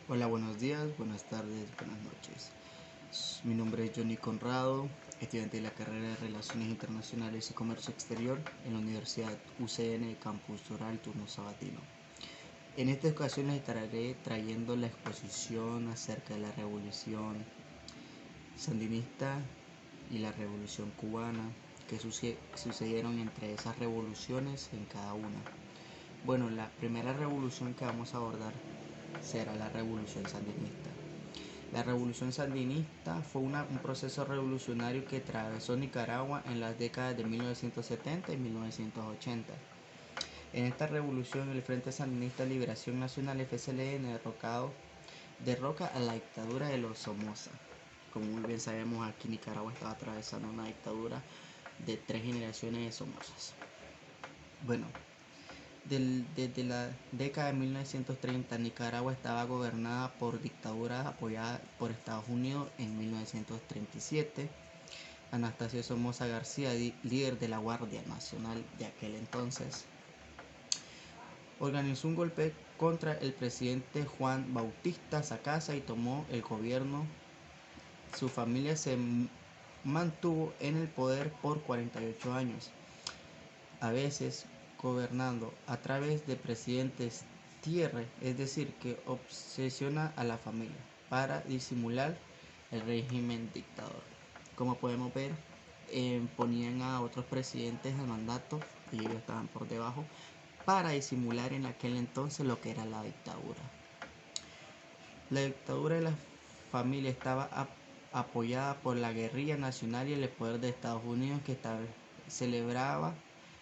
Hola, buenos días, buenas tardes, buenas noches. Mi nombre es Johnny Conrado, estudiante de la carrera de Relaciones Internacionales y Comercio Exterior en la Universidad UCN Campus Doral, turno sabatino. En esta ocasión les estaré trayendo la exposición acerca de la revolución sandinista y la revolución cubana, que sucedieron entre esas revoluciones en cada una. Bueno, la primera revolución que vamos a abordar será la revolución sandinista. La revolución sandinista fue un proceso revolucionario que atravesó Nicaragua en las décadas de 1970 y 1980. En esta revolución, el Frente Sandinista de Liberación Nacional FSLN derroca a la dictadura de los Somoza. Como muy bien sabemos, aquí Nicaragua estaba atravesando una dictadura de 3 generaciones de Somozas. Bueno, desde la década de 1930, Nicaragua estaba gobernada por dictaduras apoyadas por Estados Unidos. En 1937, Anastasio Somoza García, líder de la Guardia Nacional de aquel entonces, organizó un golpe contra el presidente Juan Bautista Sacasa y tomó el gobierno. Su familia se mantuvo en el poder por 48 años, a veces gobernando a través de presidentes tierra, es decir, que obsesiona a la familia para disimular el régimen dictador. Como podemos ver, ponían a otros presidentes al mandato y ellos estaban por debajo para disimular en aquel entonces lo que era la dictadura. La dictadura de la familia estaba apoyada por la guerrilla nacional y el poder de Estados Unidos, que celebraba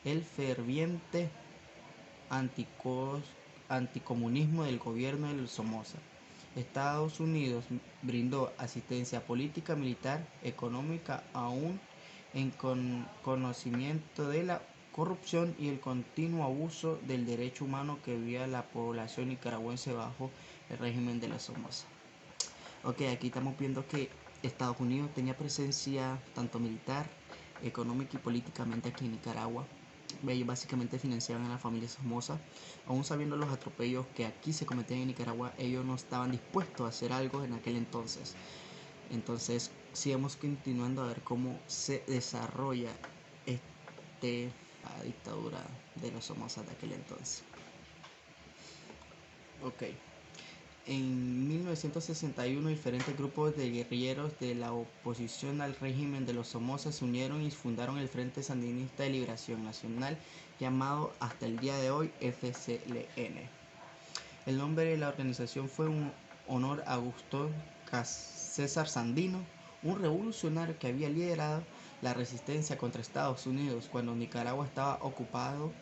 el ferviente anticomunismo del gobierno de Somoza. Estados Unidos brindó asistencia política, militar, económica, aún en conocimiento de la corrupción y el continuo abuso del derecho humano que vivía la población nicaragüense bajo el régimen de la Somoza. Ok, aquí estamos viendo que Estados Unidos tenía presencia tanto militar, económica y políticamente aquí en Nicaragua. Ellos básicamente financiaban a la familia Somoza. Aún sabiendo los atropellos que aquí se cometían en Nicaragua, ellos no estaban dispuestos a hacer algo en aquel entonces. Entonces, sigamos continuando a ver cómo se desarrolla la dictadura de los Somoza de aquel entonces. Ok. En 1961, diferentes grupos de guerrilleros de la oposición al régimen de los Somoza se unieron y fundaron el Frente Sandinista de Liberación Nacional, llamado hasta el día de hoy FSLN. El nombre de la organización fue un honor a Augusto César Sandino, un revolucionario que había liderado la resistencia contra Estados Unidos cuando Nicaragua estaba ocupado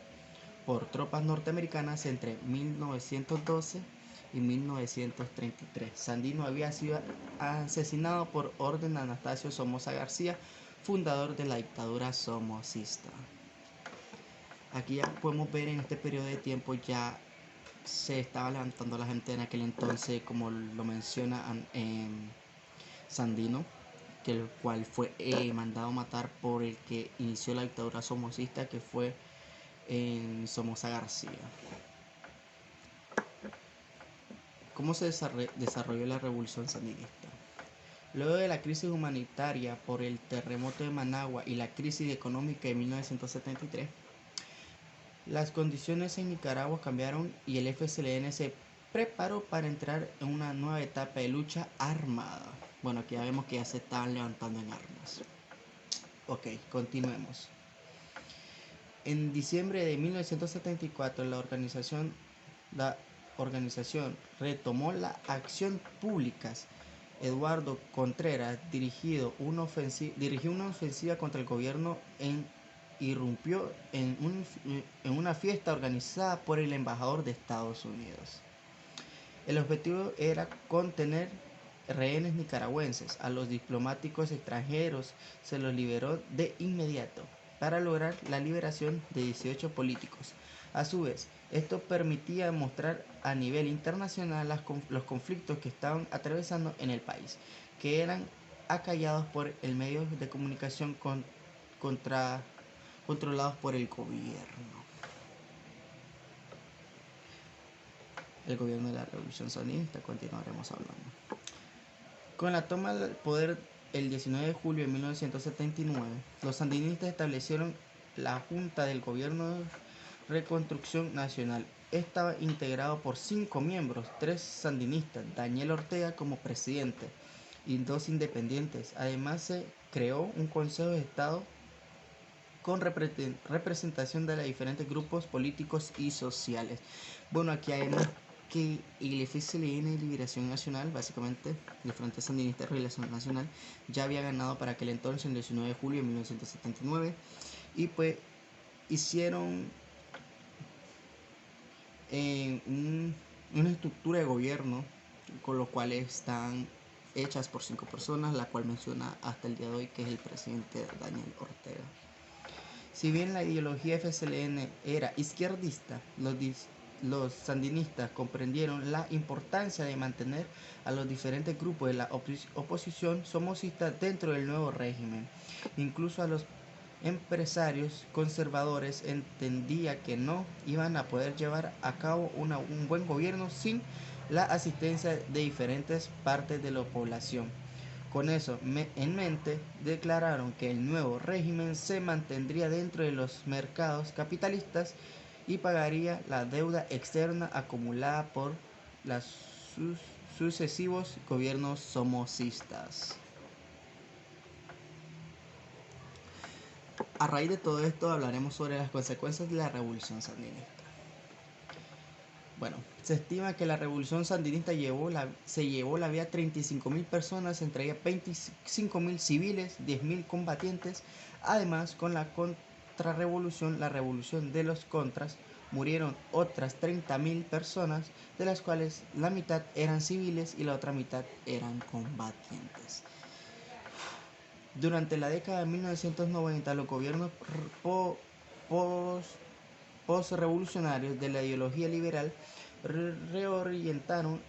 por tropas norteamericanas entre 1912 y 1933. Sandino había sido asesinado por orden de Anastasio Somoza García, fundador de la dictadura somocista. Aquí ya podemos ver en este periodo de tiempo ya se estaba levantando la gente en aquel entonces, como lo menciona Sandino, que el cual fue mandado matar por el que inició la dictadura somocista, que fue Somoza García. ¿Cómo se desarrolló la revolución sandinista? Luego de la crisis humanitaria por el terremoto de Managua y la crisis económica de 1973, las condiciones en Nicaragua cambiaron y el FSLN se preparó para entrar en una nueva etapa de lucha armada. Bueno, aquí ya vemos que ya se estaban levantando en armas. Ok, continuemos. En diciembre de 1974, la organización retomó la acción públicas. Eduardo Contreras dirigió una ofensiva contra el gobierno irrumpió en una fiesta organizada por el embajador de Estados Unidos. El objetivo era contener rehenes nicaragüenses. A los diplomáticos extranjeros se los liberó de inmediato para lograr la liberación de 18 políticos. A su vez, esto permitía mostrar a nivel internacional los conflictos que estaban atravesando en el país, que eran acallados por el medio de comunicación controlados por el gobierno. el gobierno de la Revolución Sandinista. Continuaremos hablando. Con la toma del poder el 19 de julio de 1979, los sandinistas establecieron la Junta del Gobierno de Reconstrucción Nacional. Estaba integrado por 5 miembros, 3 sandinistas, Daniel Ortega como presidente y 2 independientes. Además se creó un Consejo de Estado con representación de los diferentes grupos políticos y sociales. Bueno, aquí vemos que el FSLN y Liberación Nacional, básicamente el Frente Sandinista de Revelación Nacional, ya había ganado para aquel entonces, el 19 de julio de 1979, y pues hicieron una estructura de gobierno con lo cual están hechas por 5 personas, la cual menciona hasta el día de hoy, que es el presidente Daniel Ortega. Si bien la ideología FSLN era izquierdista, los sandinistas comprendieron la importancia de mantener a los diferentes grupos de la oposición somocista dentro del nuevo régimen. Incluso a los empresarios conservadores entendía que no iban a poder llevar a cabo un buen gobierno sin la asistencia de diferentes partes de la población. Con eso en mente, declararon que el nuevo régimen se mantendría dentro de los mercados capitalistas y pagaría la deuda externa acumulada por los sucesivos gobiernos somocistas. A raíz de todo esto hablaremos sobre las consecuencias de la Revolución Sandinista. Bueno, se estima que la Revolución Sandinista se llevó la vida a 35.000 personas, entre ellas 25.000 civiles, 10.000 combatientes. Además, con la contrarrevolución, la revolución de los contras, murieron otras 30.000 personas, de las cuales la mitad eran civiles y la otra mitad eran combatientes. Durante la década de 1990, los gobiernos post-revolucionarios de la ideología liberal reorientaron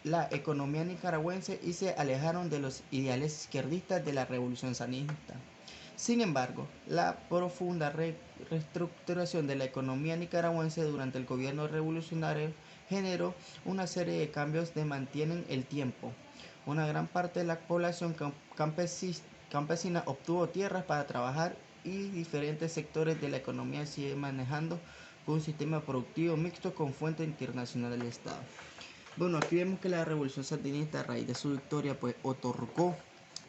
la economía nicaragüense y se alejaron de los ideales izquierdistas de la Revolución Sandinista. Sin embargo, la profunda reestructuración de la economía nicaragüense durante el gobierno revolucionario generó una serie de cambios que mantienen el tiempo. Una gran parte de la población campesina obtuvo tierras para trabajar y diferentes sectores de la economía siguen manejando un sistema productivo mixto con fuente internacional del Estado. Bueno, aquí vemos que la Revolución Sandinista, a raíz de su victoria, pues otorgó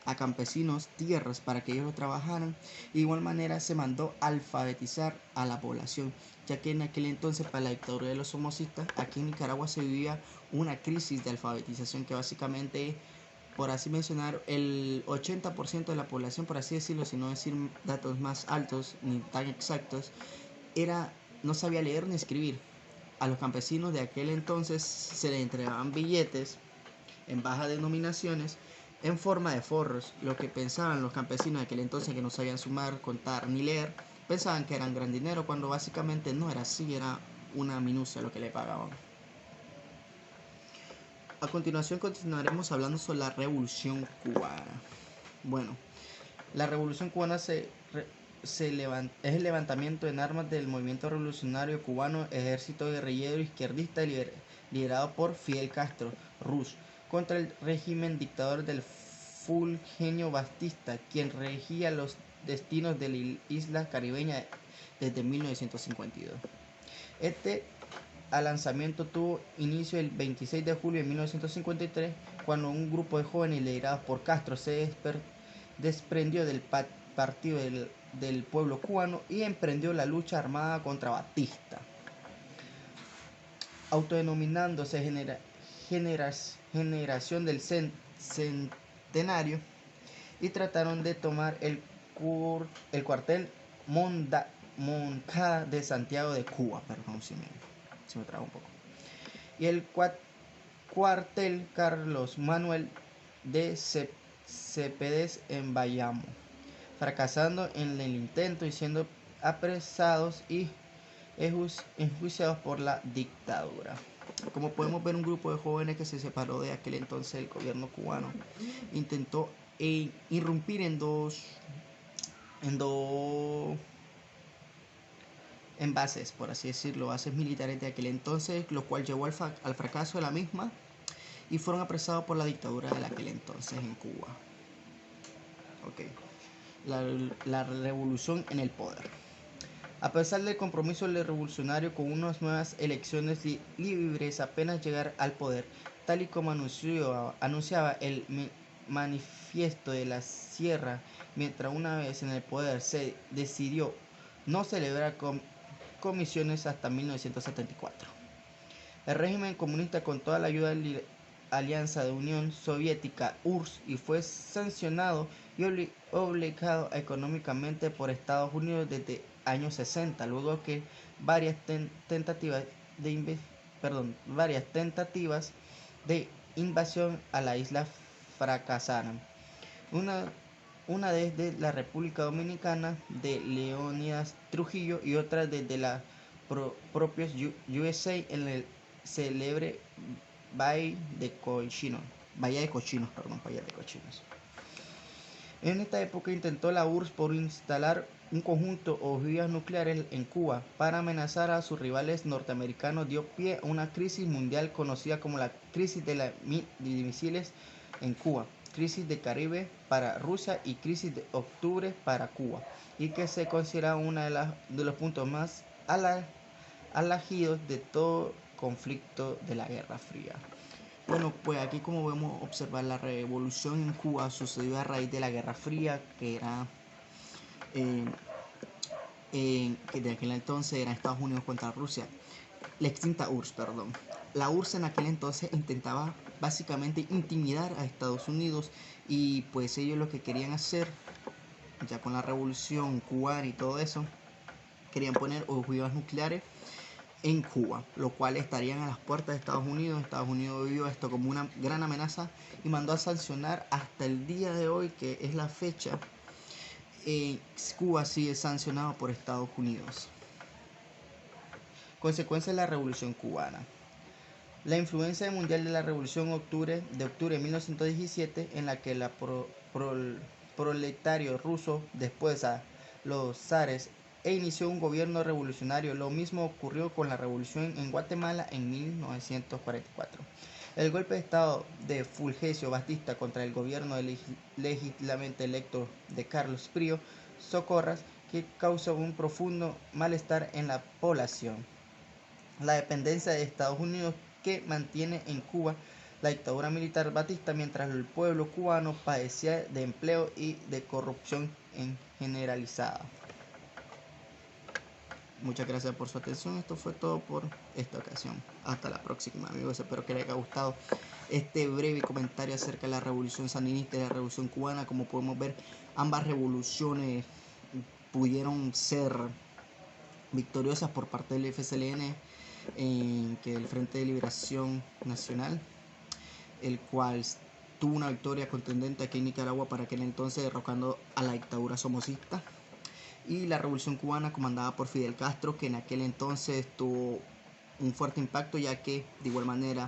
a campesinos tierras para que ellos trabajaran. De igual manera se mandó a alfabetizar a la población, ya que en aquel entonces, para la dictadura de los somocistas, aquí en Nicaragua se vivía una crisis de alfabetización que básicamente, por así mencionar, el 80% de la población, por así decirlo, si no decir datos más altos ni tan exactos, no sabía leer ni escribir. A los campesinos de aquel entonces se les entregaban billetes en bajas denominaciones en forma de forros. Lo que pensaban los campesinos de aquel entonces, que no sabían sumar, contar ni leer, pensaban que eran gran dinero, cuando básicamente no era así, era una minucia lo que le pagaban. A continuación continuaremos hablando sobre la Revolución Cubana. Bueno, la Revolución Cubana es el levantamiento en armas del movimiento revolucionario cubano, ejército guerrillero izquierdista liderado por Fidel Castro, RUS, contra el régimen dictador del Fulgencio Batista, quien regía los destinos de la isla caribeña desde 1952. Este lanzamiento tuvo inicio el 26 de julio de 1953, cuando un grupo de jóvenes liderados por Castro se desprendió del Partido del Pueblo Cubano y emprendió la lucha armada contra Batista, autodenominándose Generación del Centenario, y trataron de tomar el cuartel Moncada de Santiago de Cuba, perdón si me trago un poco, y el cuartel Carlos Manuel de Céspedes en Bayamo, fracasando en el intento y siendo apresados y enjuiciados por la dictadura. Como podemos ver, un grupo de jóvenes que se separó de aquel entonces del gobierno cubano intentó irrumpir en dos en bases, por así decirlo, bases militares de aquel entonces, lo cual llevó al fracaso de la misma y fueron apresados por la dictadura de aquel entonces en Cuba. Okay. La revolución en el poder. A pesar del compromiso del revolucionario con unas nuevas elecciones libres apenas llegar al poder, tal y como anunciaba el manifiesto de la Sierra, mientras una vez en el poder se decidió no celebrar comisiones hasta 1974. El régimen comunista, con toda la ayuda de la Alianza de Unión Soviética, URSS, y fue sancionado y obligado económicamente por Estados Unidos desde años 60, luego que varias tentativas de invasión a la isla fracasaron. Una desde la República Dominicana de Leónidas Trujillo y otra desde la propios USA en el célebre Bahía de Cochinos. En esta época intentó la URSS por instalar un conjunto de ojivas nucleares en Cuba para amenazar a sus rivales norteamericanos. Dio pie a una crisis mundial conocida como la crisis de misiles en Cuba, crisis de Caribe para Rusia y crisis de octubre para Cuba, y que se considera uno de los puntos más álgidos de todo conflicto de la Guerra Fría. Bueno, pues aquí como vemos observar la revolución en Cuba sucedió a raíz de la Guerra Fría, que era que de aquel entonces era Estados Unidos contra Rusia, la extinta URSS, perdón. La URSS en aquel entonces intentaba básicamente intimidar a Estados Unidos, y pues ellos lo que querían hacer, ya con la revolución cubana y todo eso, querían poner ojivas nucleares en Cuba, lo cual estarían a las puertas de Estados Unidos. Estados Unidos vio esto como una gran amenaza y mandó a sancionar hasta el día de hoy, que es la fecha. Cuba sigue sancionado por Estados Unidos. Consecuencias de la Revolución Cubana. La influencia mundial de la Revolución de octubre de 1917, en la que el proletario ruso después a los zares inició un gobierno revolucionario. Lo mismo ocurrió con la revolución en Guatemala en 1944. El golpe de estado de Fulgencio Batista contra el gobierno legislativamente electo de Carlos Prío Socorras, que causó un profundo malestar en la población. La dependencia de Estados Unidos, que mantiene en Cuba la dictadura militar Batista, mientras el pueblo cubano padecía de empleo y de corrupción generalizada. Muchas gracias por su atención. Esto fue todo por esta ocasión. Hasta la próxima, amigos. Espero que les haya gustado este breve comentario acerca de la revolución sandinista y la revolución cubana. Como podemos ver, ambas revoluciones pudieron ser victoriosas por parte del FSLN, que es el Frente de Liberación Nacional, el cual tuvo una victoria contundente aquí en Nicaragua para aquel entonces, derrocando a la dictadura somocista, y la revolución cubana comandada por Fidel Castro, que en aquel entonces tuvo un fuerte impacto, ya que de igual manera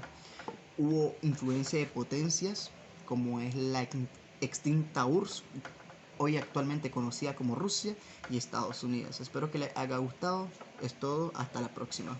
hubo influencia de potencias como es la extinta URSS, hoy actualmente conocida como Rusia, y Estados Unidos. Espero que les haya gustado. Es todo, hasta la próxima.